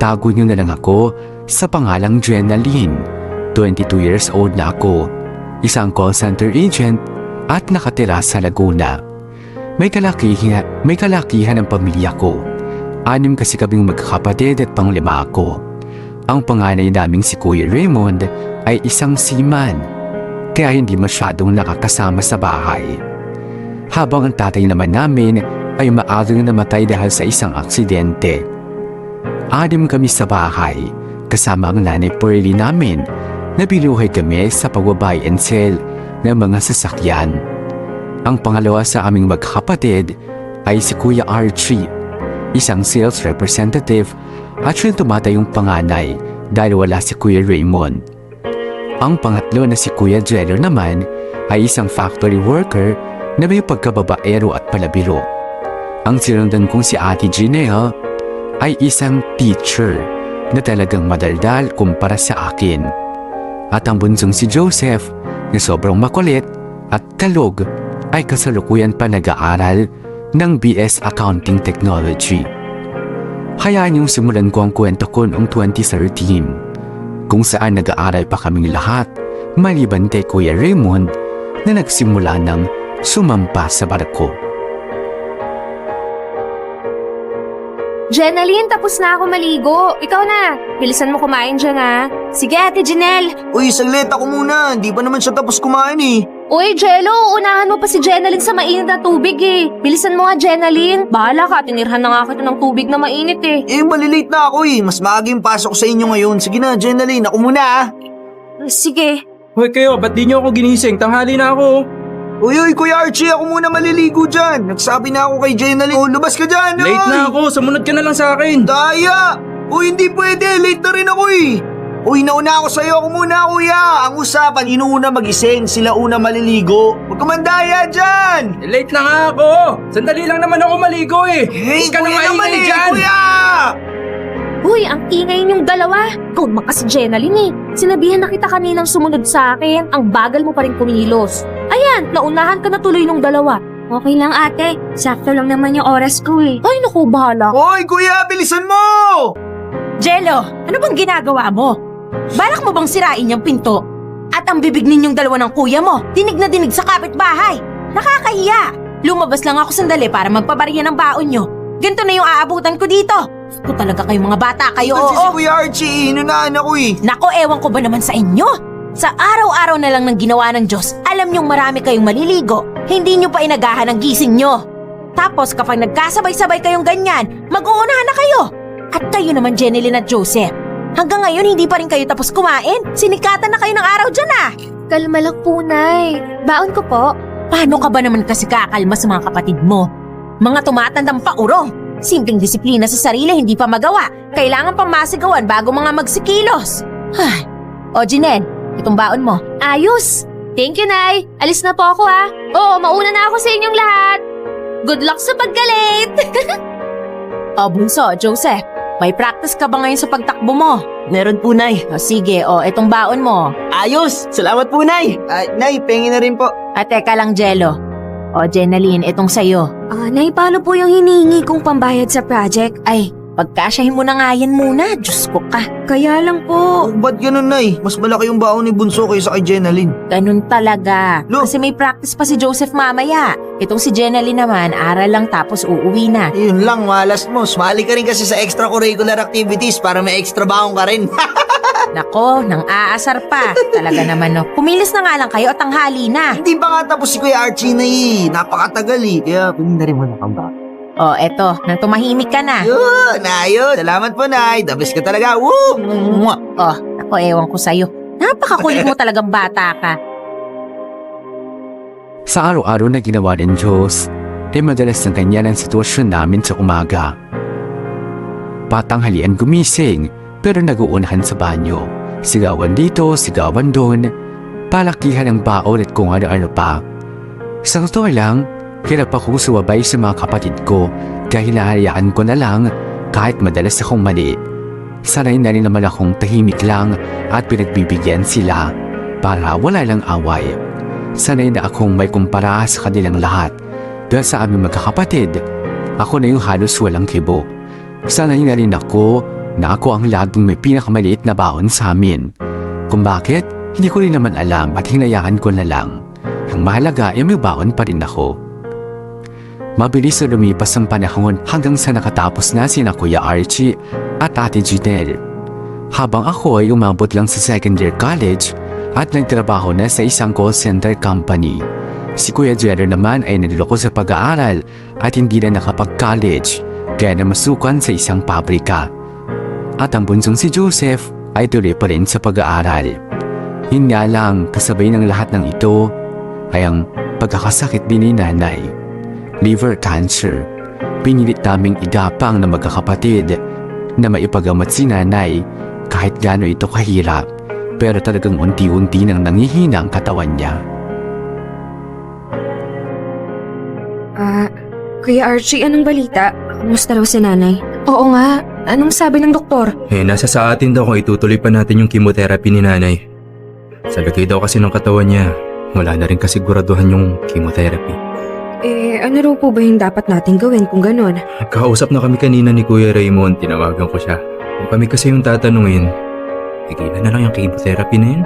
itago niyo na lang ako sa pangalang Jenaline. 22 years old na ako. Isang call center agent at nakatira sa Laguna. May kalakihan ang pamilya ko. 6 kasi kaming magkakapatid at pang-5 ako. Ang panganay naming si Kuya Raymond ay isang seaman, kaya hindi masyadong nakakasama sa bahay. Habang ang tatay naman namin ay maagang namatay dahil sa isang aksidente. 6 kami sa bahay, kasama ang nanay Pearly namin na binuhay kami sa pag-buy and sell ng mga sasakyan. Ang pangalawa sa aming magkakapatid ay si Kuya Archie, isang sales representative at siyang tumatayong panganay dahil wala si Kuya Raymond. Ang pangatlo na si Kuya Jello naman ay isang factory worker na may pagkababaero at palabiro. Ang sinundan kong si Ate Ginelle ay isang teacher na talagang madaldal kumpara sa akin. At ang bunsong si Joseph na sobrang makulit at kalog ay kasalukuyan pa nag-aaral ng BS Accounting Technology. Hayaan yung simulan ko ang kwento ko noong 2013, kung saan nag-aaral pa kaming lahat maliban kay Kuya Raymond na nagsimula ng sumampa sa barko. Jenaline, tapos na ako maligo. Ikaw na. Bilisan mo kumain dyan, ha? Sige, Ate Janelle. Uy, saglit ako muna. Hindi pa naman siya tapos kumain eh. Uy, Jello, unahan mo pa si Jenaline sa mainit na tubig eh. Bilisan mo nga, Jenaline. Bahala ka, tinirhan na nga kita ng tubig na mainit eh. Malilate na ako eh. Mas maaga yung pasok sa inyo ngayon. Sige na, Jenaline. Ako muna ah. Sige. Hoy kayo, ba't di nyo ako ginising? Tanghali na ako. Uy, Kuya Archie, ako muna maliligo dyan. Nagsabi na ako kay Jenaline. Oh, lumabas ka dyan. Late na ako, sumunod ka na lang sa akin. Daya! Uy, hindi pwede. Late na rin ako eh. Uy, nauna ako sa'yo. Ako muna, kuya. Ang usapan, inuuna magising. Sila una maliligo. Huwag ka mandaya dyan. Late na nga ako. Sandali lang naman ako maligo eh. Huwag ka na maingay dyan. Kuya! Uy, ang ingay niyong dalawa. Kaudma ka si Jenaline eh. Sinabihan na kita kaninang sumunod sa akin. Ang bagal mo pa rin kumilos. Ayan, naunahan ka na tuloy nung dalawa. Okay lang ate, sakto lang naman yung oras ko eh. Ay, naku, bahala. Hoy, kuya, bilisan mo! Jello, ano bang ginagawa mo? Balak mo bang sirain yung pinto? At ang bibig ninyong dalawa ng kuya mo, dinig na dinig sa kapitbahay. Nakakahiya. Lumabas lang ako sandali para magpabariya ng baon nyo. Ganito na yung aabutan ko dito. Kung talaga kayong mga bata kayo, Kasi si oo. Kuya Archie, hinunaan ako eh. Nako, ewan ko ba naman sa inyo? Sa araw-araw na lang ng ginawa ng Diyos, alam niyong marami kayong maliligo. Hindi niyo pa inagahan ang gising niyo. Tapos kapag nagkasabay-sabay kayong ganyan, mag-uunahan na kayo. At kayo naman, Jeneline at Joseph. Hanggang ngayon, hindi pa rin kayo tapos kumain. Sinikatan na kayo ng araw dyan ah. Kalma lang po, Nay. Baon ko po. Paano ka ba naman kasi kakalma sa mga kapatid mo? Mga tumatandang paurong. Simpleng disiplina sa sarili, hindi pa magawa. Kailangan pang masigawan bago mga magsikilos. O, Jinel, itong baon mo. Ayos. Thank you, Nay. Alis na po ako, ha? Oo, mauna na ako sa inyong lahat. Good luck sa pagka-late. O, Bunso, Joseph, may practice ka ba ngayon sa pagtakbo mo? Meron po, Nay. O, sige, itong baon mo. Ayos! Salamat po, Nay. Nay, pengi na rin po. At teka lang, Jello. O, Jenaline, itong sayo. Nay, paano po yung hinihingi kong pambayad sa project? Ay, pagkasyahin mo na nga yan muna. Diyos ko ka. Kaya lang po. Ba't ganun, Nay? Mas malaki yung baon ni Bunso kaysa kay Jenaline. Ganun talaga. Lo. Kasi may practice pa si Joseph mamaya. Itong si Jenaline naman, aral lang tapos uuwi na. Yun lang, malas mo. Sumali ka rin kasi sa extracurricular activities para may extra baon ka rin. Nako, nang aasar pa. Talaga naman no. Kumilis na nga lang kayo at tanghali na. Hindi pa nga tapos si Kuya Archie na eh. Napakatagal eh. Kaya na rin mo nakamba. O, eto, nang tumahimik ka na. Yun, ayos. Salamat po, Nay. The best ka talaga. Woo! Mwah! O, ako ewan ko sa'yo. Napakakulit mo talagang bata ka. Sa araw-araw na ginawa ng Diyos, ay madalas ng ganyan ang sitwasyon namin sa umaga. Patanghalian gumising, pero nag-uunahan sa banyo. Sigawan dito, sigawan doon, palakihan ng baon at kung ano-ano pa. Sa totoo lang, hirap akong sumabay sa mga kapatid ko dahil hinahayaan ko na lang kahit madalas akong mali. Sanay na rin naman akong tahimik lang at pinagbibigyan sila para wala lang away. Sanay na akong may kumpara sa kanilang lahat dahil sa aming magkakapatid, ako na yung halos walang kibo. Sanay na rin ako na ako ang laging may pinakamaliit na baon sa amin. Kung bakit, hindi ko rin naman alam at hinayaan ko na lang. Ang mahalaga ay may baon pa rin ako. Mabilis na lumipas ang panahon hanggang sa nakatapos na sina Kuya Archie at Ate Janelle. Habang ako ay umabot lang sa second year college at nagtrabaho na sa isang call center company. Si Kuya Jero naman ay naliloko sa pag-aaral at hindi na nakapag-college kaya namasukan sa isang pabrika. At ang bunsong si Joseph ay tuloy pa rin sa pag-aaral. Yun nga lang, kasabay ng lahat ng ito ay ang pagkakasakit din ni nanay. Liver cancer. Pinilit naming igapang na magkakapatid na maipagamot si nanay kahit gaano ito kahirap, pero talagang unti-unti nang nangihina ang katawan niya. Kuya Archie, anong balita? Kumusta raw si nanay? Oo nga, anong sabi ng doktor? Nasa sa atin daw kung itutuloy pa natin yung chemotherapy ni nanay. Sa lagay daw kasi ng katawan niya, wala na rin kasiguraduhan yung chemotherapy. Ano raw po ba yung dapat natin gawin kung ganon? Nagkausap na kami kanina ni Kuya Raymond, tinawagan ko siya. Kung kami kasi yung tatanungin, tigilan na lang yung chemotherapy na yun.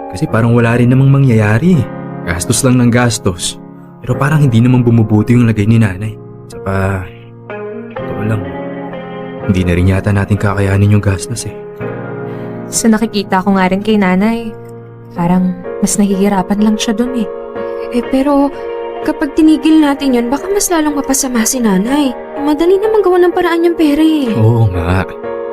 Kasi parang wala rin namang mangyayari. Gastos lang ng gastos. Pero parang hindi naman bumubuti yung lagay ni nanay. Saka, totoo lang, hindi na rin yata natin kakayanin yung gastos eh. Sa nakikita ko nga rin kay nanay, parang mas nahihirapan lang siya dun eh. Pero kapag tinigil natin yun, baka mas lalong mapasama si nanay. Madali naman gawa ng paraan yung pera eh. Oo nga,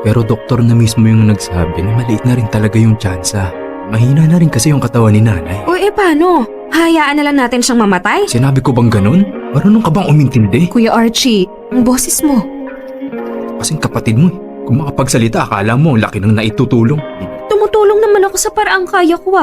pero doktor na mismo yung nagsabi na maliit na rin talaga yung tsansa. Mahina na rin kasi yung katawan ni nanay. Paano? Hayaan na lang natin siyang mamatay? Sinabi ko bang ganun? Marunong ka bang umintindi? Kuya Archie, ang boses mo. Kasing kapatid mo eh. Kung makapagsalita, akala mo ang laki ng naitutulong. Tumutulong naman ako sa paraang kaya ko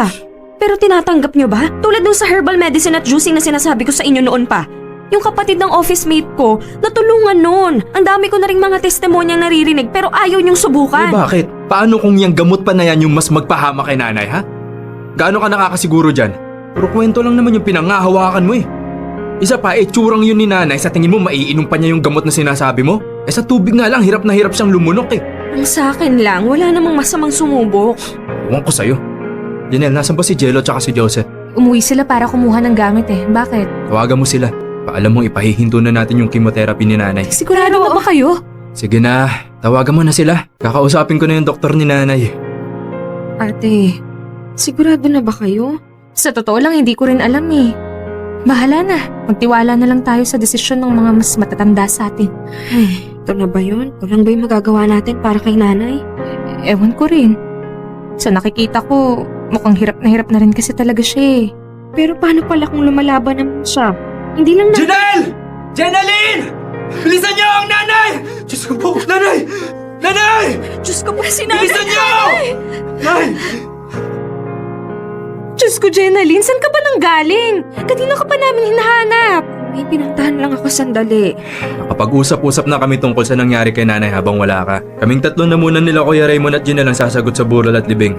Pero tinatanggap nyo ba? Tulad nung sa herbal medicine at juicing na sinasabi ko sa inyo noon pa. Yung kapatid ng office mate ko, natulungan nun. Ang dami ko na ring mga testimonyang naririnig pero ayaw niyong subukan. Bakit? Paano kung yung gamot pa na yan yung mas magpahama kay nanay, ha? Gaano ka nakakasiguro dyan? Pero kwento lang naman yung pinangahawakan mo eh. Isa pa, tsurang yun ni nanay, sa tingin mo maiinom pa niya yung gamot na sinasabi mo? Sa tubig nga lang, hirap na hirap siyang lumunok eh. Ang sa akin lang, wala namang masamang sumubok. Ewan ko sa'yo. Janelle, nasan ba si Jello tsaka si Joseph? Umuwi sila para kumuha ng gamit eh. Bakit? Tawagan mo sila. Paalam mong ipahihinto na natin yung chemotherapy ni nanay. Sigurado na ba kayo? Sige na, tawagan mo na sila. Kakausapin ko na yung doktor ni nanay. Ate, sigurado na ba kayo? Sa totoo lang, hindi ko rin alam eh. Bahala na. Magtiwala na lang tayo sa desisyon ng mga mas matatanda sa atin. Ay, ito na ba yun? Ito lang ba yung magagawa natin para kay nanay? Ewan ko rin. Sa nakikita ko, mukhang hirap na rin kasi talaga siya eh. Pero paano pala kung lumalaban naman siya? Hindi lang na... Janelle! Jenaline! Bilisan niyo ang nanay! Diyos ko po! Nanay! Nanay! Diyos ko po, si nanay! Bilisan niyo! Nay! Diyos ko, Jenaline, saan ka ba nang galing? Kanina ka pa namin hinahanap. May pinuntahan lang ako sandali. Nakapag-usap-usap na kami tungkol sa nangyari kay nanay habang wala ka. Kaming tatlo na muna nila Kuya Raymond at Janelle ang sasagot sa bural at libing.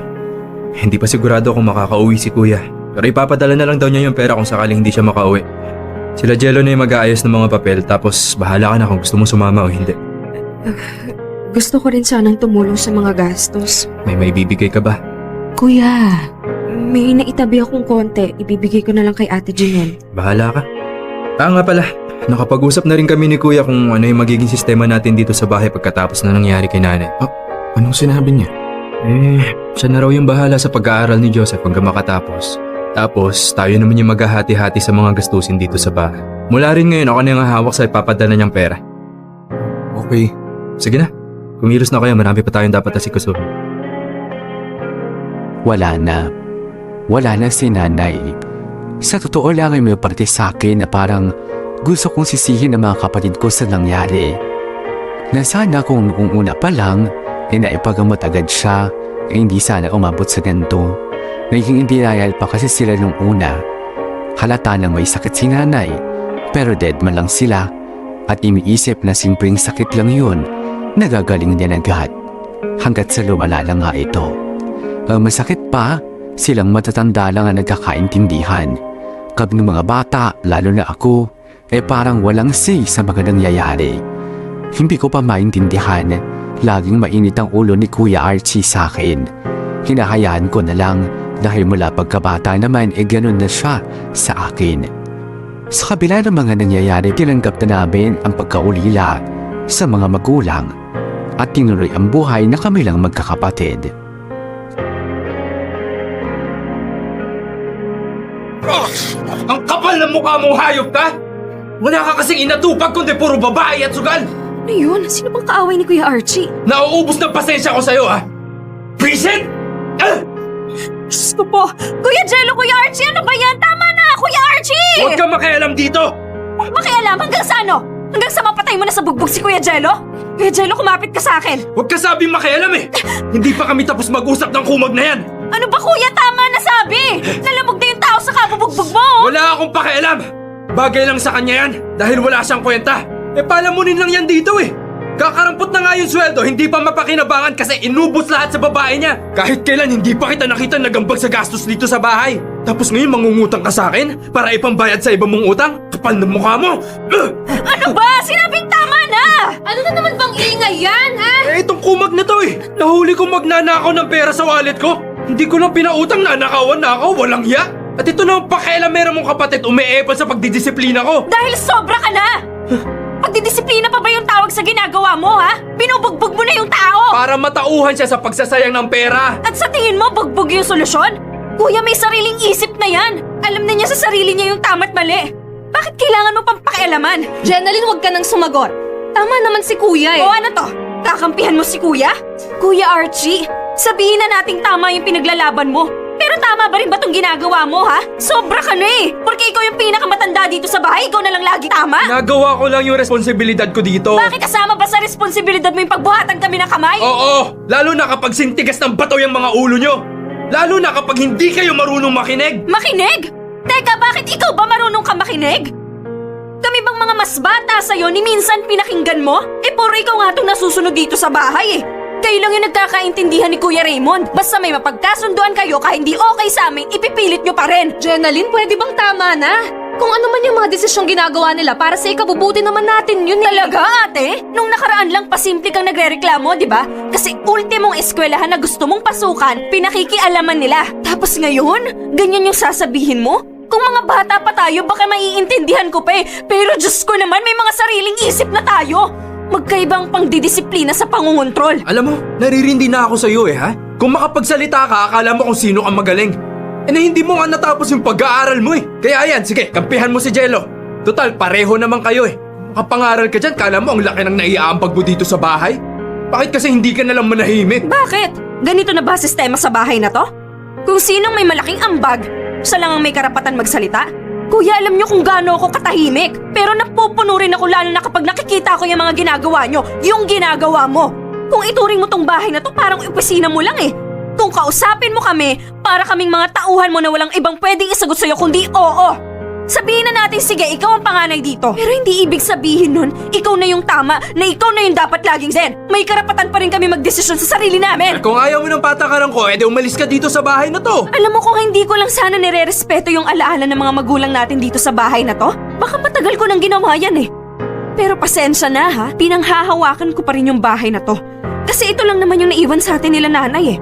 Hindi pa sigurado kung makakauwi si Kuya. Pero ipapadala na lang daw niya yung pera kung sakaling hindi siya makauwi. Sila Jello na yung mag-aayos ng mga papel tapos bahala ka na kung gusto mo sumama o hindi. Gusto ko rin sanang tumulong sa mga gastos. May maibibigay ka ba? Kuya, May naitabi akong konti. Ibibigay ko na lang kay Ate Janelle. Bahala ka. Nga pala, nakapag-usap na rin kami ni Kuya kung ano yung magiging sistema natin dito sa bahay pagkatapos na nangyari kay nanay. Anong sinabi niya? Siya na raw yung bahala sa pag-aaral ni Joseph hanggang makatapos. Tapos, tayo naman yung maghahati-hati sa mga gastusin dito sa bahay. Mula rin ngayon, ako na yung hawak sa ipapadala niyang pera. Okay. Sige na. Kumilos na kayo, marami pa tayong dapat asikasuhin. Wala na. Wala na si nanay. Sa totoo lang ay may parte sa akin na parang gusto kong sisihin ang mga kapatid ko sa nangyari. Na sana kung noong una pa lang ay naipagamot agad siya ay hindi sana umabot sa ganito. Naging hindi dahil pa kasi sila nung una. Halata nang may sakit si nanay pero dead man lang sila at iniisip na simpleng sakit lang yun, nagagaling din agad hanggat sa lumala lang nga ito. Ang masakit pa, silang matatanda lang ang nagkakaintindihan. Kami ng mga bata, lalo na ako, parang walang say sa mga nangyayari. Hindi ko pa maintindihan, Laging mainit ang ulo ni Kuya Archie sa akin. Hinahayaan ko na lang dahil mula pagkabata naman ganun na siya sa akin. Sa kabila ng mga nangyayari, tinanggap na namin ang pagkaulila sa mga magulang at tinuloy ang buhay na kami lang magkakapatid. Ang kapal ng mukha mong hayop ka! Wala ka kasing inatupag kundi puro babae at sugal! Ano yun? Sino bang kaaway ni Kuya Archie? Nauubos ng pasensya ko sa'yo, ha? Vincent! Diyos ko po! Kuya Jello, Kuya Archie, ano ba yan? Tama na, Kuya Archie! Huwag kang makialam dito! Makialam hanggang sa ano? Hanggang sa mapatay mo na sa bugbog si Kuya Jello? Kuya Jello, kumapit ka sa akin! Huwag ka sabing makialam eh! Hindi pa kami tapos mag-usap ng kumag na yan! Ano ba kuya? Tama na sabi! Nalamog na yung tao sa kabubugbog mo! Wala akong pakialam! Bagay lang sa kanya yan dahil wala siyang kwenta. Palamunin lang yan dito eh! Kakarampot na nga yung sweldo, hindi pa mapakinabangan kasi inubos lahat sa babae niya. Kahit kailan hindi pa kita nakita nagambag sa gastos dito sa bahay. Tapos ngayon mangungutang ka sa akin para ipambayad sa ibang mong utang? Kapal ng mukha mo! Ano ba? Sinabing tama na! Ano na naman bang ingay yan, ha? Itong kumag na to eh! Nahuli kong magnanakaw ng pera sa wallet ko! Hindi ko lang pinautang, nanakawan-nakaw, walang hiya! At ito na ang pakialamera mong kapatid umeepal sa pagdidisiplina ko! Dahil sobra ka na! Pagdidisiplina pa ba yung tawag sa ginagawa mo, ha? Binubugbog mo na yung tao! Para matauhan siya sa pagsasayang ng pera! At sa tingin mo, bugbog yung solusyon? Kuya, may sariling isip na yan! Alam na niya sa sarili niya yung tama't mali! Bakit kailangan mo pang pakialaman? Jenaline, huwag ka nang sumagot. Tama naman si Kuya O ano to? Kakampihan mo si Kuya? Kuya Archie, sabihin na nating tama yung pinaglalaban mo. Pero tama ba rin ba itong ginagawa mo, ha? Sobra ka na eh! Porque ikaw yung pinakamatanda dito sa bahay, ikaw na lang lagi tama! Nagawa ko lang yung responsibilidad ko dito! Bakit kasama ba sa responsibilidad mo yung pagbuhatan kami ng kamay? Oo! Lalo na kapag sintigas ng bato yung mga ulo nyo! Lalo na kapag hindi kayo marunong makinig! Makinig? Teka, bakit ikaw ba marunong ka makinig? Kami bang mga mas bata sa'yo ni minsan pinakinggan mo? Puro ikaw nga itong nasusunod dito sa bahay eh. Kayo lang yung nagkakaintindihan ni Kuya Raymond. Basta may mapagkasunduan kayo kahit hindi okay sa amin, ipipilit nyo pa rin. Jenaline, pwede bang tama na? Kung ano man yung mga desisyong ginagawa nila para sa ikabubuti naman natin yun eh. Talaga, ate? Nung nakaraan lang pasimple kang nagrereklamo, di ba? Kasi ultimong eskwelahan na gusto mong pasukan, pinakikialaman nila. Tapos ngayon, ganyan yung sasabihin mo? Kung mga bata pa tayo, baka maiintindihan ko pa eh. Pero Diyos ko naman, may mga sariling isip na tayo. Magkaibang pangdidisiplina sa pangungontrol. Alam mo, naririndi na ako sa'yo eh, ha? Kung makapagsalita ka, akala mo kung sino kang magaling. Na hindi mo nga natapos yung pag-aaral mo eh. Kaya yan, sige, kampihan mo si Jello. Total, pareho naman kayo eh. Makapangaral ka dyan, kala mo ang laki ng naiaambag mo dito sa bahay? Bakit kasi hindi ka nalang manahimik? Bakit? Ganito na ba sistema sa bahay na to? Kung sinong may malaking ambag, siya lang ang may karapatan magsalita? Kuya, alam niyo kung gaano ako katahimik. Pero napupuno rin ako lalo na kapag nakikita ko yung mga ginagawa niyo. Yung ginagawa mo. Kung ituring mo tong bahay na to, parang opisina mo lang eh. Kung kausapin mo kami, para kaming mga tauhan mo na walang ibang pwedeng isagot sa'yo kundi oo. Sabihin na natin, sige, ikaw ang panganay dito. Pero hindi ibig sabihin nun, ikaw na yung tama, na ikaw na yung dapat laging zen. May karapatan pa rin kami magdesisyon sa sarili namin. Kung ayaw mo ng patakaran ko, edi umalis ka dito sa bahay na to. Alam mo kung hindi ko lang sana nire-respeto yung alaala ng mga magulang natin dito sa bahay na to, baka matagal ko nang ginawa yan eh. Pero pasensya na ha, pinanghahawakan ko pa rin yung bahay na to. Kasi ito lang naman yung naiwan sa atin nila nanay eh.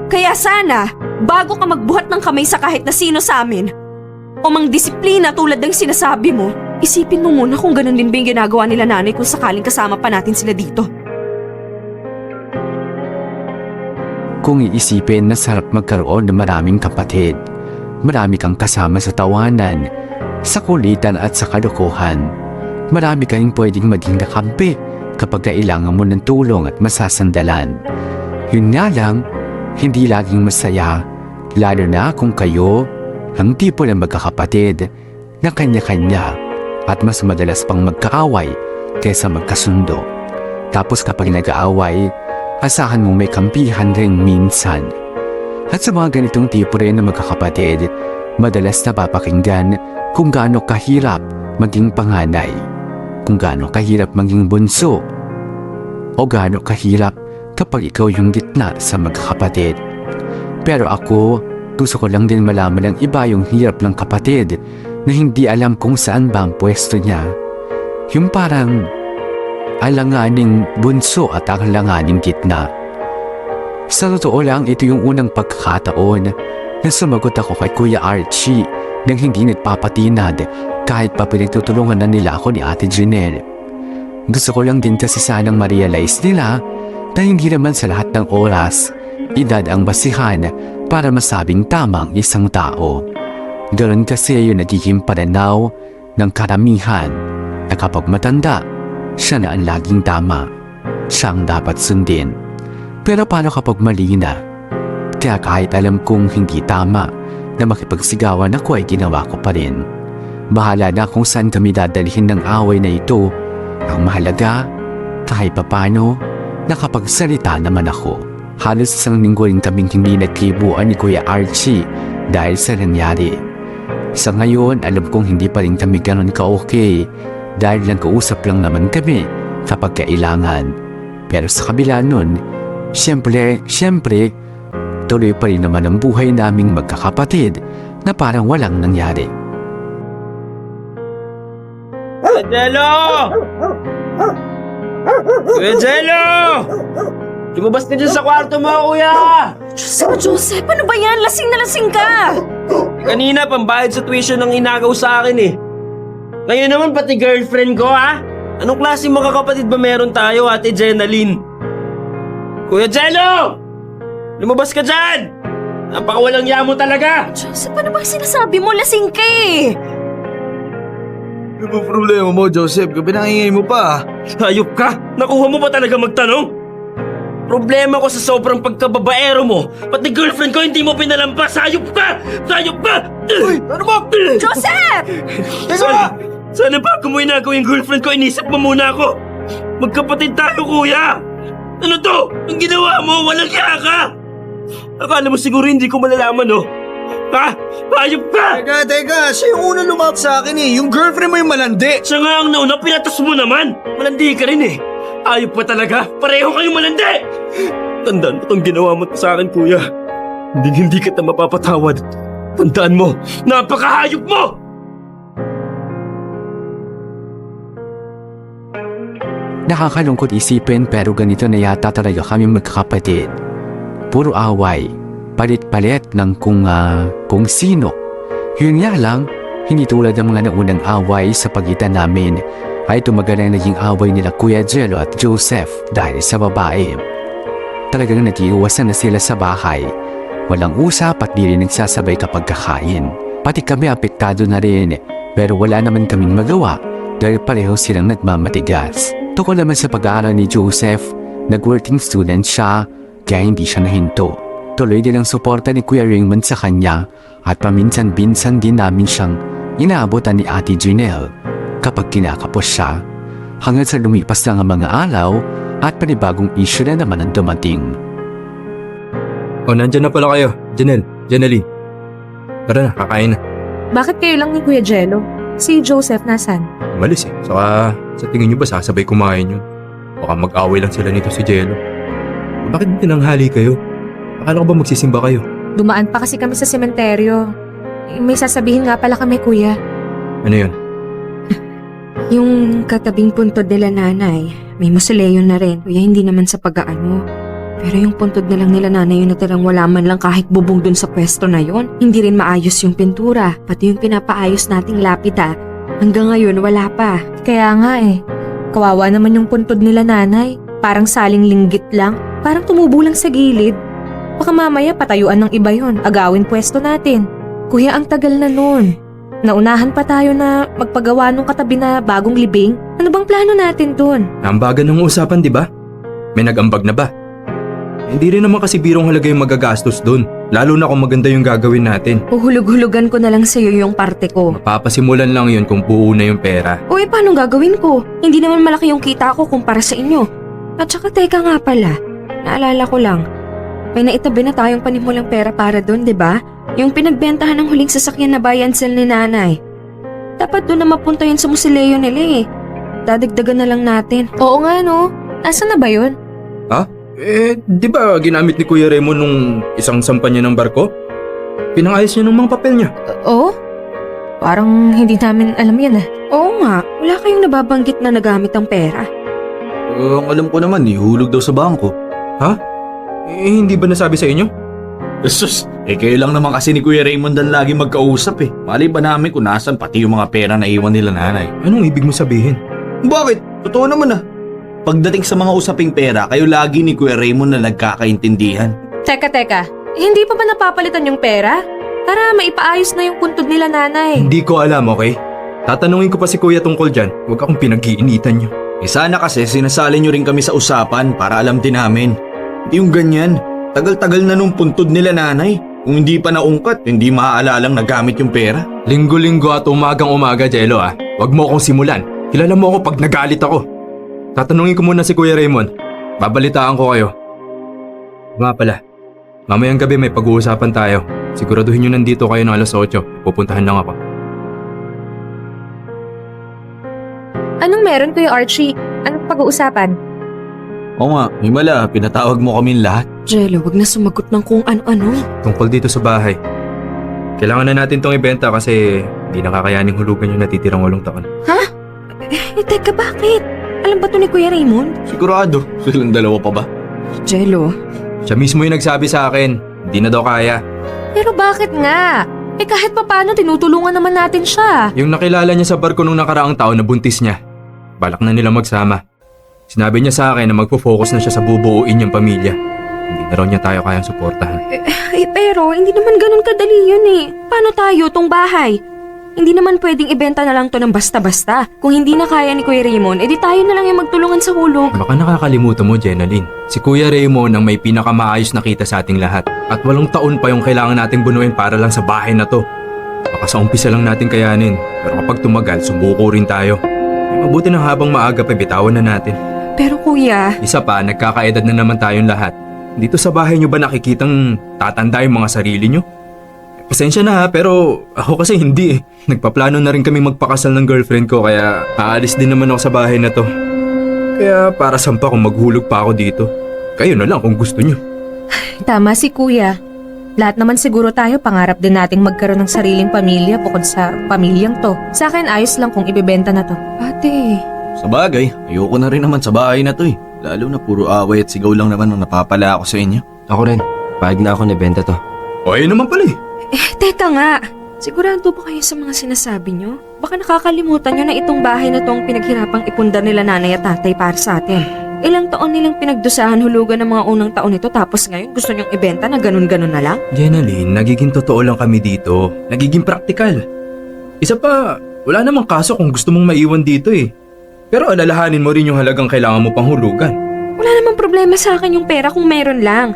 Kaya sana, bago ka magbuhat ng kamay sa kahit na sino sa amin, o mang disiplina tulad ng sinasabi mo, isipin mo muna kung ganun din ba yung ginagawa nila nanay kung sakaling kasama pa natin sila dito. Kung iisipin na sarap magkaroon ng maraming kapatid, marami kang kasama sa tawanan, sa kulitan at sa kalukuhan. Marami kayong pwedeng maging kakampi kapag kailangan mo ng tulong at masasandalan. Yun nga lang, hindi laging masaya, lalo na kung kayo ang tipo ng magkakapatid na kanya-kanya at mas madalas pang magkaaway kaysa magkasundo. Tapos kapag nag-aaway, asahan mong may kampihan rin minsan. At sa mga ganitong tipo rin ng magkakapatid, madalas napapakinggan kung gaano kahirap maging panganay, kung gaano kahirap maging bunso, o gaano kahirap kapag ikaw yung gitna sa magkakapatid. Pero ako, gusto ko lang din malaman ng iba yung hirap ng kapatid na hindi alam kung saan ba ang pwesto niya. Yung parang alanganing bunso at alanganing gitna. Sa totoo lang, ito yung unang pagkakataon na sumagot ako kay Kuya Archie nang hindi nagpapatinad kahit pa pinagtutulungan na nila ako ni Ate Janelle. Gusto ko lang din kasi sanang ma-realize nila na hindi naman sa lahat ng oras, edad ang basihan para masabing tamang isang tao. Ganoon kasi yung nagiging pananaw ng karamihan na kapag matanda, siya na ang laging tama. Siya ang dapat sundin. Pero paano kapag mali na? Kaya kahit alam kong hindi tama na makipagsigawan ako ay ginawa ko pa rin. Bahala na kung saan kami dadalhin ng away na ito. Ang mahalaga, kahit papano, nakapagsalita naman ako. Halos isang linggo rin kaming hindi nagkibuan ni Kuya Archie dahil sa nangyari. Sa ngayon, alam kong hindi pa rin kami ganon ka-okay dahil nagkausap lang naman kami kapag kailangan. Pero sa kabila nun, Siyempre, tuloy pa rin naman ang buhay naming magkakapatid na parang walang nangyari. Jello! Kuya Jello! Lumabas ka dyan sa kwarto mo, kuya! Joseph, ano ba yan? Lasing na lasing ka! Kanina, pambayad sa tuition ang inagaw sa akin eh. Ngayon naman pati girlfriend ko, ha? Anong klaseng mga kapatid ba meron tayo, Ate Jenaline? Kuya Jello! Lumabas ka dyan! Napakawalang yamo talaga! Joseph, ano bang sinasabi mo? Lasing ka eh! Ano ba problema mo, Joseph? Gabi nangingay mo pa. Hayop ka! Nakuha mo ba talaga magtanong? Problema ko sa sobrang pagkababaero mo. Pati girlfriend ko hindi mo pinalampas. Hayop ka! Hayop ka! Uy, ano ba? Joseph! Sana bago mo inagaw yung girlfriend ko, inisip mo muna ako. Magkapatid tayo, kuya! Ano to? Ang ginawa mo, walang hiya ka! Akala mo siguro hindi ko malalaman, no? Ha? Hayop ka! Teka, siya yung unang lumapit sa akin eh. Yung girlfriend mo yung malandi. Siya nga ang nauna, pinatas mo naman! Malandi ka rin eh! Hayop pa talaga! Pareho kayong malandi! Tandaan mo itong ginawa mo sa akin, kuya. Hindi kita mapapatawad. Tandaan mo, napakahayop mo! Nakakalungkot isipin pero ganito na yata talaga kami magkakapatid. Puro away, palit-palit ng kung sino. Yun nga lang, hindi tulad ng mga naunang away sa pagitan namin ay tumagal ang naging away nila Kuya Jello at Joseph dahil sa babae. Talagang nag-iiwasan na sila sa bahay. Walang usap at di rin nagsasabay kapag kakain. Pati kami apektado na rin pero wala naman kaming magawa dahil pareho silang nagmamatigas. Tukol naman sa pag-aaral ni Joseph, nag-working student siya kaya hindi siya nahinto. Tuloy din ang suporta ni Kuya Raymond sa kanya at paminsan-binsan din namin siyang inaabotan ni Ate Janelle kapag kinakapos siya. Hanggang sa lumipas lang ang mga araw at panibagong issue na naman ang dumating. O, nandyan na pala kayo. Janeline. Tara na, kakain na. Bakit kayo lang ni Kuya Jello? Si Joseph nasan? Umalis eh. Saka, sa tingin nyo ba sasabay kumain yun? Baka mag-away lang sila nito si Jello. Bakit tinanghali kayo? Akala ko ba magsisimba kayo? Dumaan pa kasi kami sa sementeryo. May sasabihin nga pala kami, Kuya. Ano yun? Yung katabing puntod nila nanay, may mausoleo na rin. Kuya, hindi naman sa pag-aano. Pero yung puntod na lang nila nanay yung natirang wala man lang kahit bubong dun sa pwesto na yon. Hindi rin maayos yung pintura. Pati yung pinapaayos nating lapida. Hanggang ngayon wala pa. Kaya nga eh. Kawawa naman yung puntod nila nanay. Parang saling linggit lang. Parang tumubo lang sa gilid. Baka mamaya patayuan ng iba yon. Agawin pwesto natin. Kuya, ang tagal na nun. Naunahan pa tayo na magpagawa nung katabi na bagong libing. Ano bang plano natin dun? Ambagan ng usapan, di ba? May nag-ambag na ba? Hindi rin naman kasi birong halaga yung magagastos dun. Lalo na kung maganda yung gagawin natin. Uhulog-hulugan ko na lang sa'yo yung parte ko. Mapapasimulan lang yun kung buo na yung pera. O paano gagawin ko? Hindi naman malaki yung kita ko kumpara sa inyo. At saka teka nga pala, naalala ko lang. May naitabi na tayong panimulang pera para doon, di ba? Yung pinagbentahan ng huling sasakyan na buy and sell ni nanay. Dapat doon na mapunta yun sa musileo nila eh. Dadagdagan na lang natin. Oo nga no. Nasaan na ba yun? Di ba ginamit ni Kuya Raymond nung isang sampa niya ng barko? Pinangayos niya ng mga papel niya. Oo? Parang hindi namin alam yan ah. Oo nga, wala kayong nababanggit na nagamit ang pera. Ang alam ko naman, ihulog daw sa bangko. Hindi ba nasabi sa inyo? Sus, kayo lang naman kasi ni Kuya Raymond ang lagi magkausap eh. Malay ba namin kung nasan pati yung mga pera na iwan nila nanay? Anong ibig mo sabihin? Bakit? Totoo naman ah. Pagdating sa mga usaping pera, kayo lagi ni Kuya Raymond na nagkakaintindihan. Teka, hindi pa ba napapalitan yung pera? Tara, maipaayos na yung puntod nila nanay. Hindi ko alam, okay? Tatanungin ko pa si Kuya tungkol dyan. Huwag akong pinag-iinitan nyo. Sana kasi sinasali nyo rin kami sa usapan para alam din namin. Hindi yung ganyan. Tagal-tagal na nung puntod nila nanay. Kung hindi pa naungkat, hindi maaalalang nagamit yung pera. Linggo-linggo at umagang-umaga, Jello ah. Huwag mo akong simulan. Kilala mo ako pag nagalit ako. Tatanungin ko muna si Kuya Raymond. Babalitaan ko kayo. Nga pala, mamayang gabi may pag-uusapan tayo. Siguraduhin nyo nandito kayo ng 8:00. Pupuntahan lang ako. Anong meron, Kuya Archie? Anong pag-uusapan? Oo nga, Himala, pinatawag mo kaming lahat. Jello, wag na sumagot ng kung ano-ano. Tungkol dito sa bahay. Kailangan na natin tong ibenta kasi hindi nakakayaning hulugan yung natitirang 8 taon. Teka, bakit? Alam ba to ni Kuya Raymond? Sigurado, silang dalawa pa ba? Jello, Siya mismo yung nagsabi sa akin, hindi na daw kaya. Pero bakit nga? Kahit papaano tinutulungan naman natin siya. Yung nakilala niya sa barko nung nakaraang taon na buntis niya. Balak na nila magsama. Sinabi niya sa akin na magpo-focus na siya sa bubuuin niyang pamilya. Hindi na raw niya tayo kayang suportahan. pero hindi naman ganun kadali yun eh. Paano tayo, tong bahay? Hindi naman pwedeng ibenta na lang to ng basta-basta. Kung hindi na kaya ni Kuya Raymond, edi tayo na lang yung magtulungan sa hulog. Baka nakakalimutan mo, Jenaline. Si Kuya Raymond ang may pinakamaayos na kita sa ating lahat. At 8 taon pa yung kailangan nating bunuin para lang sa bahay na to. Baka sa umpisa lang natin kayanin. Pero kapag tumagal, sumuko rin tayo. Mabuti na habang maaga pa bitawan na natin. Pero kuya, Isa pa, nagkakaedad na naman tayong lahat. Dito sa bahay nyo ba nakikitang tatanda yung mga sarili nyo? Pasensya na ha, pero ako kasi hindi eh. Nagpaplano na rin kami magpakasal ng girlfriend ko kaya aalis din naman ako sa bahay na to. Kaya para sampa kung maghulog pa ako dito. Kayo na lang kung gusto nyo. Tama si Kuya. Lahat naman siguro tayo pangarap din nating magkaroon ng sariling pamilya bukod sa pamilyang to. Sa akin ayos lang kung ibebenta na to. ate, Sa bagay, ayoko na rin naman sa bahay na to eh. Lalo na puro away at sigaw lang naman ang napapala ako sa inyo. Ako rin. Pahig na ako na benta to. O ayun naman pala eh. teka nga. Sigurado ba kayo sa mga sinasabi nyo? Baka nakakalimutan nyo na itong bahay na tong pinaghirapang ipundar nila nanay at tatay para sa atin. Ilang taon nilang pinagdusahan hulugan ng mga unang taon nito tapos ngayon gusto nyong ibenta na ganun-ganun na lang? Jenaline, nagiging totoo lang kami dito. Nagiging praktikal. Isa pa, wala namang kaso kung gusto mong maiwan dito eh. Pero alalahanin mo rin yung halagang kailangan mo pang hulugan. Wala namang problema sa akin yung pera kung meron lang.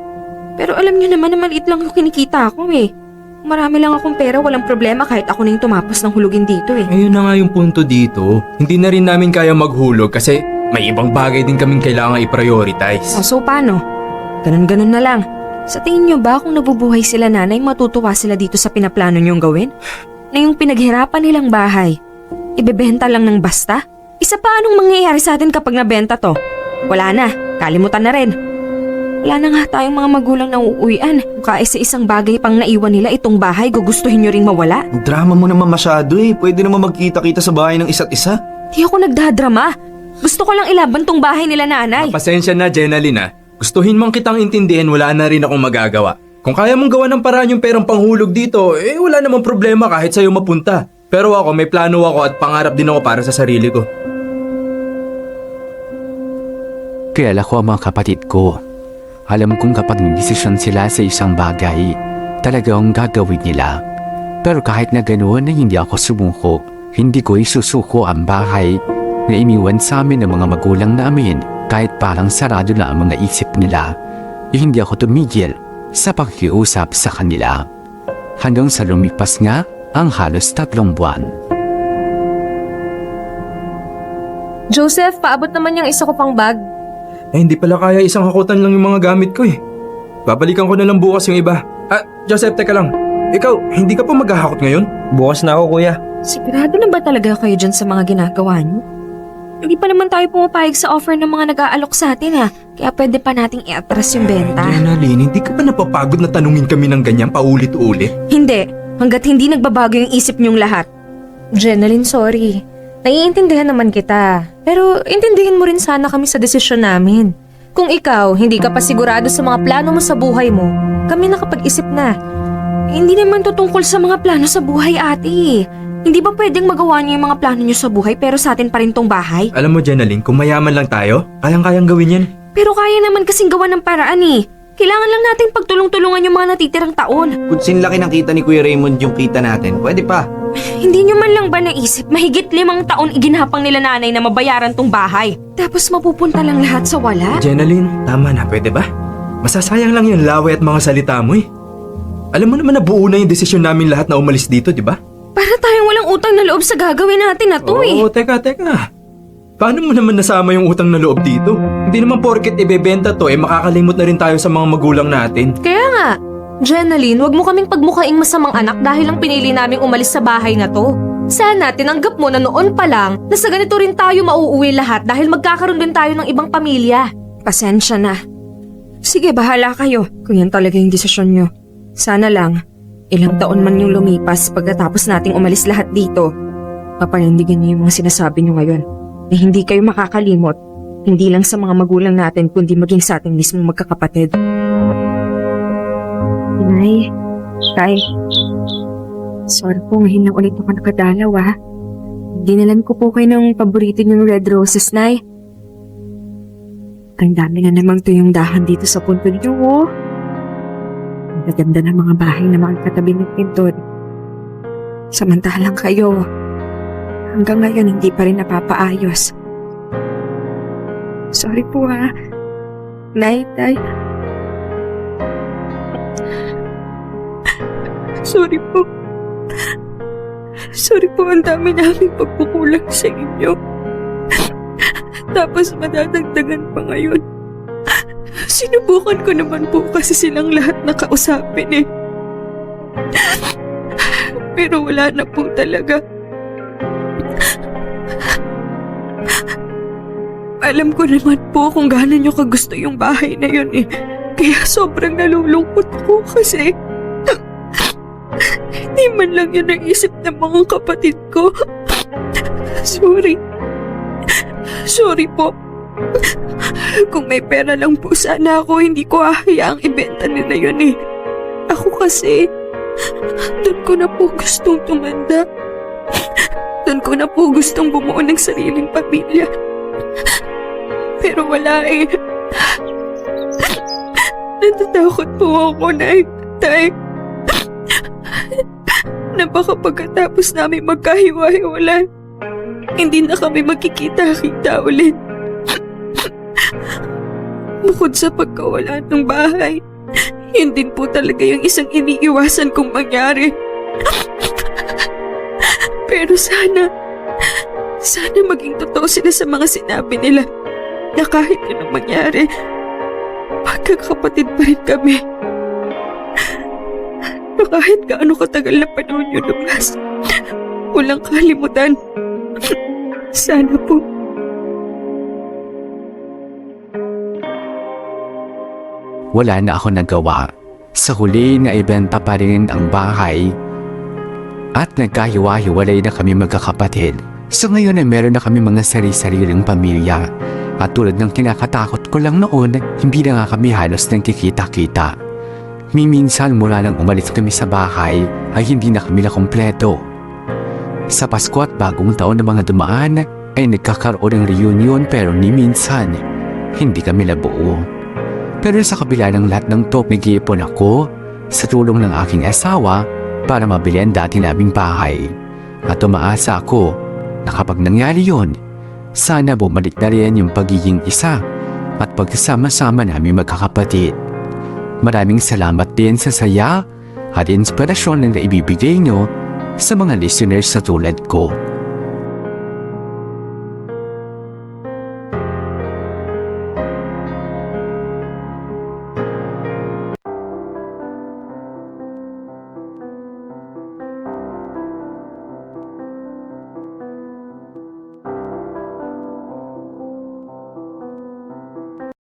Pero alam nyo naman na maliit lang yung kinikita ko eh. Kung marami lang akong pera, walang problema kahit ako na yung tumapos ng hulugin dito eh. Ayun na nga yung punto dito. Hindi na rin namin kaya maghulog kasi may ibang bagay din kaming kailangan i-prioritize. So paano? Ganun-ganun na lang. Sa tingin nyo ba kung nabubuhay sila nanay, matutuwa sila dito sa pinaplano nyong gawin? Na yung pinaghirapan nilang bahay, ibebenta lang ng basta? Isa pa anong mangyayari sa atin kapag nabenta to? Wala na, kalimutan na rin. Wala na nga tayong mga magulang na uuwian. Kung kaisa-isang bagay pang naiwan nila itong bahay, gugustuhin nyo ring mawala? Ang drama mo naman masyado eh. Pwede naman magkita-kita sa bahay ng isa't isa. Di ako nagdadrama. Gusto ko lang ilaban tong bahay nila nanay. Pasensya na, Jenaline ah. Gustuhin mang kitang intindihin, wala na rin akong magagawa. Kung kaya mong gawa ng paraan yung perang panghulog dito, wala namang problema kahit sa'yo mapunta. Pero ako, may plano ako at pangarap din ako para sa sarili ko. Kilala ko ang mga kapatid ko. Alam kong kapag nagdesisyon sila sa isang bagay, talagang gagawin nila. Pero kahit na ganoon na hindi ako sumuko, hindi ko isusuko ang bahay na iniwan sa amin ng mga magulang namin kahit parang sarado na ang mga isip nila. Hindi ako tumigil sa pakiusap sa kanila. Hanggang sa lumipas nga ang halos 3 buwan. Joseph, paabot naman yung isa ko pang bag. Hindi pala kaya isang hakutan lang yung mga gamit ko eh. Babalikan ko na lang bukas yung iba. Joseph, teka lang. Ikaw, hindi ka pa maghahakot ngayon? Bukas na ako, kuya. Sigurado na ba talaga kayo dyan sa mga ginagawa niyo? Hindi pa naman tayo pumapayag sa offer ng mga nag-aalok sa atin ha. Kaya pwede pa nating i-atras yung benta. Jenaline, hindi ka pa napapagod na tanungin kami ng ganyan paulit-ulit? Hindi. Hanggat hindi nagbabago yung isip niyong lahat. Jenaline, sorry. Naiintindihan naman kita. Pero intindihin mo rin sana kami sa desisyon namin. Kung ikaw, hindi ka pa sigurado sa mga plano mo sa buhay mo, kami nakapag-isip na. Hindi naman to tungkol sa mga plano sa buhay, ate. Hindi ba pwedeng magawa niyo yung mga plano niyo sa buhay pero sa atin pa rin tong bahay? Alam mo, Jenaline, kung mayaman lang tayo, kayang-kayang gawin yan. Pero kaya naman kasing gawa ng paraan eh. Kailangan lang natin pagtulong-tulungan yung mga natitirang taon. Kung sinlaki ng kita ni Kuya Raymond yung kita natin, pwede pa. Hindi nyo man lang ba naisip mahigit 5 taon iginhapang nila nanay na mabayaran tong bahay? Tapos mapupunta lang lahat sa wala? Jenaline, tama na, pwede ba? Masasayang lang yung laway at mga salita mo eh. Alam mo naman na buo na yung desisyon namin lahat na umalis dito, di ba? Para tayong walang utang na loob sa gagawin natin na to eh. Oo, teka. Paano mo naman nasama yung utang na loob dito? Hindi naman porket ibebenta to, makakalimot na rin tayo sa mga magulang natin. Kaya nga, Jenaline, wag mo kaming pagmukhaing masamang anak dahil lang pinili naming umalis sa bahay na to. Sana tinanggap mo na noon pa lang na sa ganito rin tayo mauuwi lahat dahil magkakaroon din tayo ng ibang pamilya. Pasensya na. Sige, bahala kayo kung yan talaga yung desisyon nyo. Sana lang, ilang taon man yung lumipas pagkatapos nating umalis lahat dito. Papanindigan niyo yung mga sinasabi nyo ngayon na hindi kayo makakalimot, hindi lang sa mga magulang natin kundi maging sa ating mismong magkakapatid. Nay, Tay, sorry po ngayon lang ulit ako nakadalaw ah. Dinalan ko po kayo ng paborito niyong red roses, Nay. Ang dami na namang tuyong dahan dito sa punto niyo, oh. Ang gaganda ng mga bahay na makakatabi ng pintor. Samantalang kayo, hanggang ngayon hindi pa rin napapaayos. Sorry po ha. Nay, Tay. Sorry po. Sorry po, ang dami namin pagkukulang sa inyo. Tapos madadagdagan pa ngayon. Sinubukan ko naman po kasi silang lahat nakausapin eh. Pero wala na po talaga. Alam ko naman po kung gaano nyo kagusto yung bahay na yun eh. Kaya sobrang nalulungkot po kasi hindi man lang yun naisip ng mga kapatid ko. Sorry. Sorry po. Kung may pera lang po sana ako, hindi ko hahayaang ibenta nila yun eh. Ako kasi, doon ko na po gustong tumanda. Doon ko na po gustong bumuo ng sariling pamilya. Pero wala eh. Natatakot po ako, Nay, Tay. Na baka pagkatapos namin magkahiwa-hiwalan, hindi na kami magkikita-kita ulit. Bukod sa pagkawala ng bahay, yun din po talaga yung isang iniiwasan kong mangyari. Pero sana maging totoo sila sa mga sinabi nila na kahit yun ang mangyari, magkakapatid pa rin kami. Na kahit gaano katagal na panahon yun lumas, walang kalimutan. Sana po. Wala na ako nagawa. Sa huli na ibenta pa rin ang bahay at nagkahiwa-hiwalay na kami magkakapatid. So ngayon ay meron na kami mga sari-sariling pamilya. At tulad ng kinakatakot ko lang noon, hindi na nga kami halos nagkikita-kita. Minsan mula nang umalis kami sa bahay ay hindi na kami nakumpleto. Sa Pasko at bagong taon na mga dumaan ay nagkakaroon ng reunion pero ni minsan hindi kami nabuo. Pero sa kabila ng lahat ng to, nag-iipon ako sa tulong ng aking asawa para mabili ang dati naming bahay. At umaasa ako na kapag nangyari yon, sana bumalik na rin yung pagiging isa at pagkasama-sama namin magkakapatid. Maraming salamat din sa saya at inspirasyon na naibibigay nyo sa mga listeners sa tulad ko.